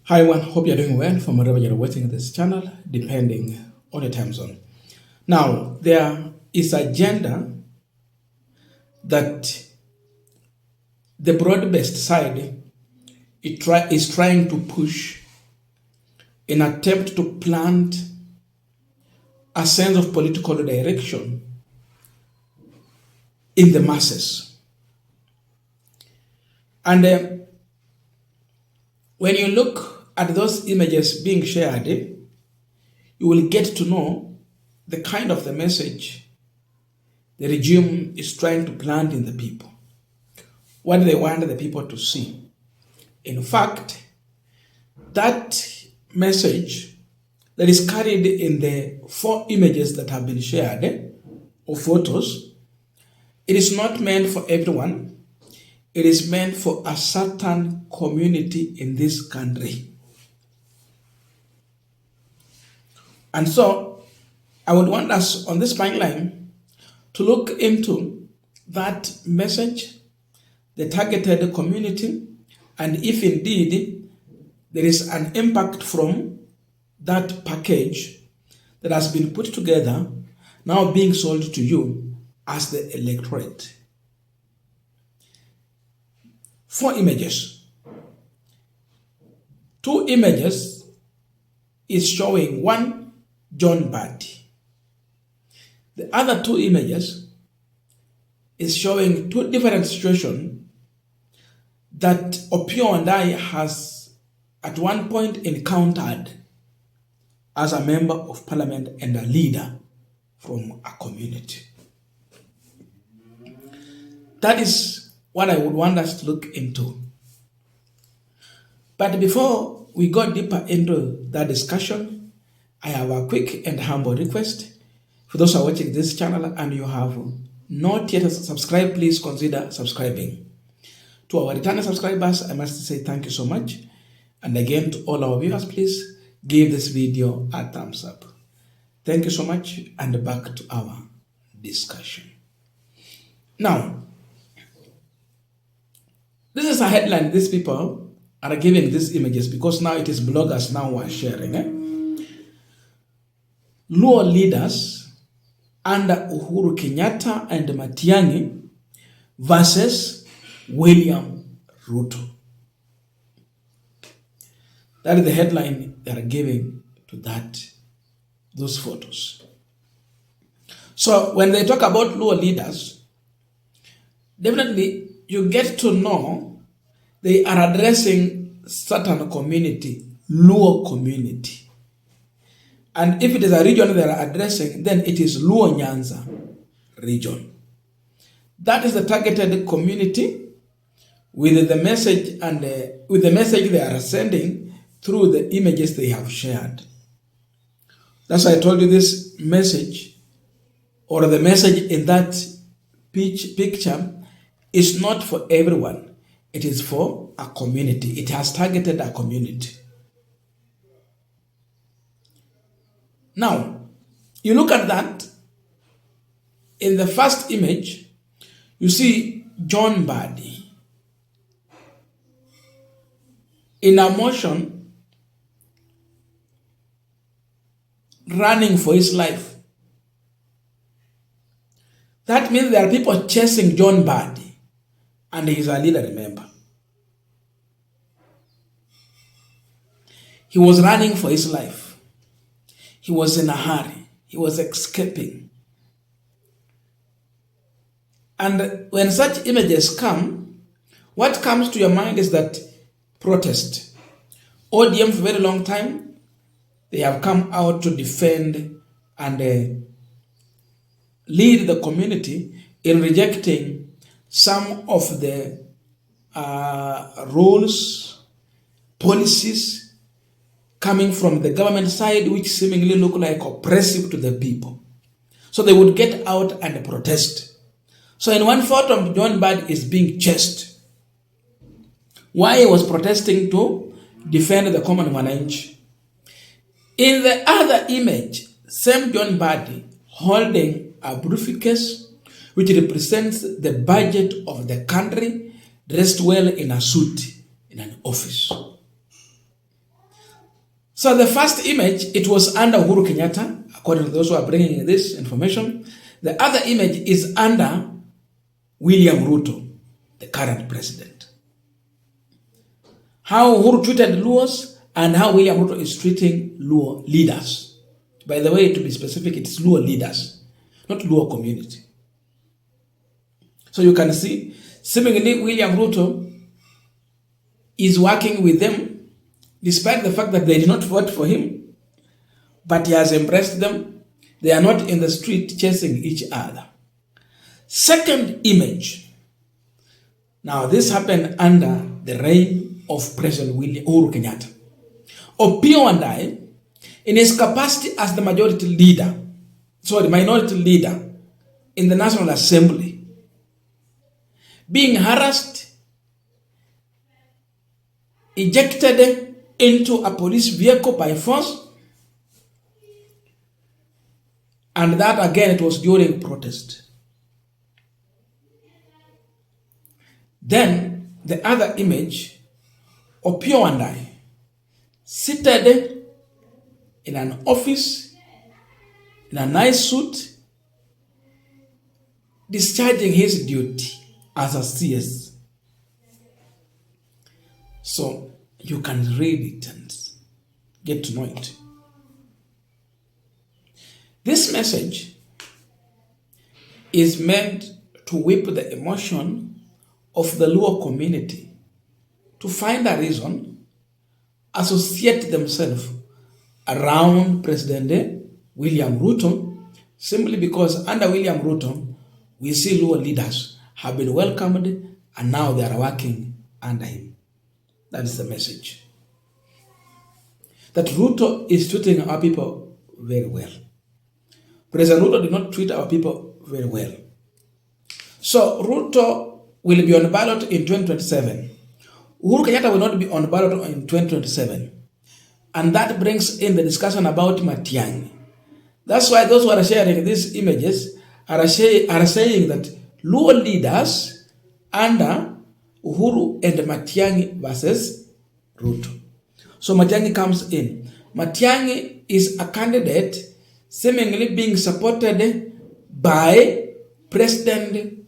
Hi everyone, hope you're doing well from wherever you're watching this channel, depending on your time zone. Now, there is agenda that the broad-based side is trying to push in attempt to plant a sense of political direction in the masses. And when you look at those images being shared, you will get to know the kind of the message the regime is trying to plant in the people. What they want the people to see. In fact, that message that is carried in the 4 images that have been shared, or photos, it is not meant for everyone. It is meant for a certain community in this country. And so, I would want us on this pipeline to look into that message, the targeted community, and if indeed there is an impact from that package that has been put together, now being sold to you as the electorate. 4 images. 2 images is showing one John Badi. The other 2 images is showing 2 different situations that Opio and I has at one point encountered as a member of parliament and a leader from a community. That is what I would want us to look into. But before we go deeper into that discussion, I have a quick and humble request. For those who are watching this channel and you have not yet subscribed, please consider subscribing. To our returning subscribers, I must say thank you so much. And again, to all our viewers, please give this video a thumbs up. Thank you so much, and back to our discussion. Now, this is a headline. These people are giving these images because now it is bloggers now who are sharing. Luo leaders under Uhuru Kenyatta and Matiang'i versus William Ruto. That is the headline they are giving to those photos. So when they talk about Luo leaders, definitely you get to know they are addressing certain community, Luo community. And if it is a region they are addressing, then it is Luo Nyanza region. That is the targeted community with the message and with the message they are sending through the images they have shared. That's why I told you this message, or the message in that picture, is not for everyone. It is for a community. It has targeted a community. Now, you look at that. In the first image, you see John Badi in a motion running for his life. That means there are people chasing John Badi, and he is a leader, remember. He was running for his life. He was in a hurry. He was escaping. And when such images come, what comes to your mind is that protest. ODM for a very long time, they have come out to defend and lead the community in rejecting some of the rules, policies coming from the government side, which seemingly look like oppressive to the people. So they would get out and protest. So in one photo, John Badi is being chased. Why he was protesting to defend the common mwananchi. In the other image, same John Badi holding a briefcase which represents the budget of the country, dressed well in a suit in an office. So the first image, it was under Uhuru Kenyatta, according to those who are bringing this information. The other image is under William Ruto, the current president. How Uhuru treated Luos and how William Ruto is treating Luo leaders. By the way, to be specific, it's Luo leaders, not Luo community. So you can see, seemingly William Ruto is working with them, despite the fact that they did not vote for him, but he has embraced them. They are not in the street chasing each other. Second image. Now, this happened under the reign of President Uhuru Kenyatta. Opiyo Wandayi, in his capacity as the minority leader in the National Assembly, being harassed, ejected into a police vehicle by force, and that again, it was during protest. Then the other image, Opiyo Wandayi, seated in an office, in a nice suit, discharging his duty as a CS. So you can read it and get to know it. This message is meant to whip the emotion of the Luo community to find a reason, associate themselves around President William Ruto, simply because under William Ruto, we see Luo leaders have been welcomed and now they are working under him. That is the message. That Ruto is treating our people very well. President Ruto did not treat our people very well. So Ruto will be on ballot in 2027. Uhuru Kenyatta will not be on ballot in 2027. And that brings in the discussion about Matiang'i. That's why those who are sharing these images are saying that Luo leaders under Uhuru and Matiang'i versus Ruto. So Matiang'i comes in. Matiang'i is a candidate seemingly being supported by the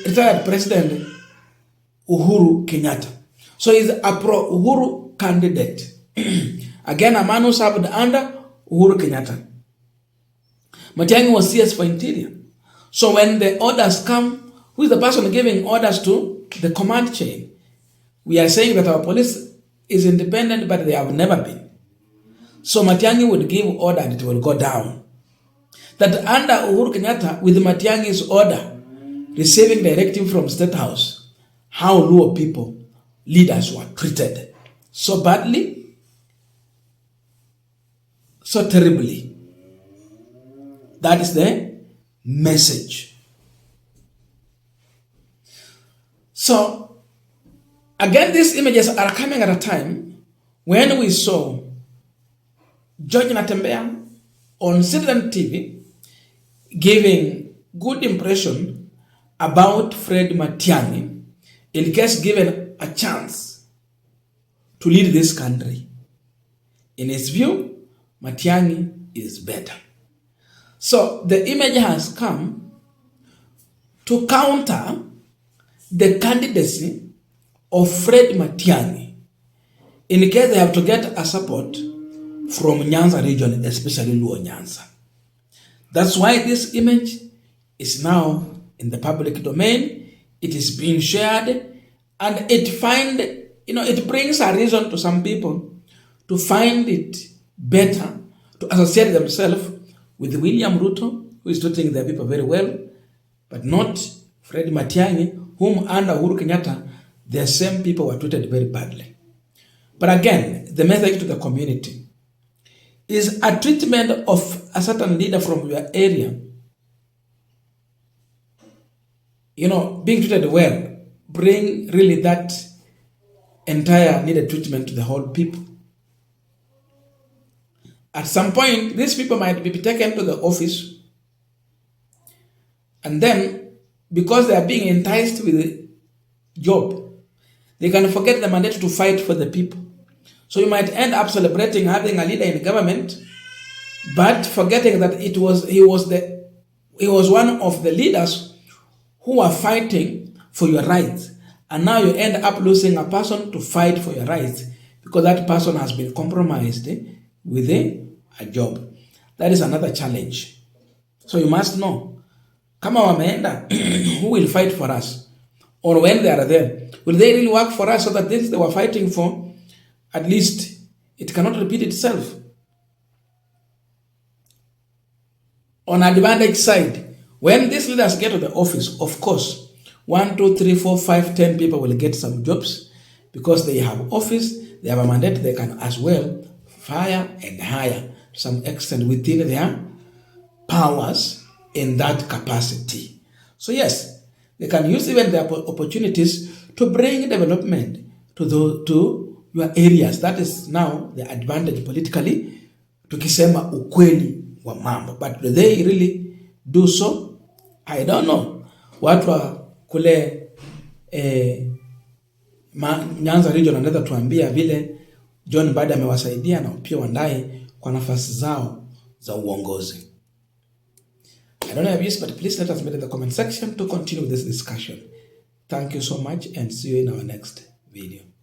retired President Uhuru Kenyatta. So he's a pro-Uhuru candidate. Again, a man who served under Uhuru Kenyatta. Matiang'i was CS for Interior. So when the orders come, who is the person giving orders to the command chain? We are saying that our police is independent, but they have never been. So Matiang'i would give order and it will go down. That under Uhuru Kenyatta, with Matiang'i's order, receiving directive from State House, how Luo people, leaders were treated so badly, so terribly. That is the message. So, again, these images are coming at a time when we saw George Natembeya on Citizen TV giving good impression about Fred Matiang'i in case given a chance to lead this country. In his view, Matiang'i is better. So the image has come to counter the candidacy of Fred Matiang'i in case they have to get a support from Nyanza region, especially Luo Nyanza. That's why this image is now in the public domain. It is being shared, and it brings a reason to some people to find it better to associate themselves with William Ruto, who is treating their people very well, but not Fred Matiang'i, whom under Uhuru Kenyatta, the same people were treated very badly. But again, the message to the community is a treatment of a certain leader from your area, being treated well, bring really that entire needed treatment to the whole people. At some point, these people might be taken to the office, and then, because they are being enticed with a job, they can forget the mandate to fight for the people. So you might end up celebrating having a leader in government, but forgetting that he was one of the leaders who are fighting for your rights. And now you end up losing a person to fight for your rights because that person has been compromised with a job. That is another challenge. So you must know, kama wameenda, who will fight for us? Or when they are there, will they really work for us so that this they were fighting for, at least it cannot repeat itself? On advantage side, when these leaders get to the office, of course, 1, 2, 3, 4, 5, 10 people will get some jobs because they have office, they have a mandate, they can as well fire and hire to some extent within their powers in that capacity. So yes, they can use even their opportunities to bring development to your areas. That is now the advantage politically, tukisema ukweli wa mambo. But do they really do so? I don't know. Watu wa kule Nyanza region wanaweza tuambia vile John Mbadi amewasaidia na pia Wandayi kwa nafasi zao za uongozi. I don't know your views, but please let us know in the comment section to continue this discussion. Thank you so much and see you in our next video.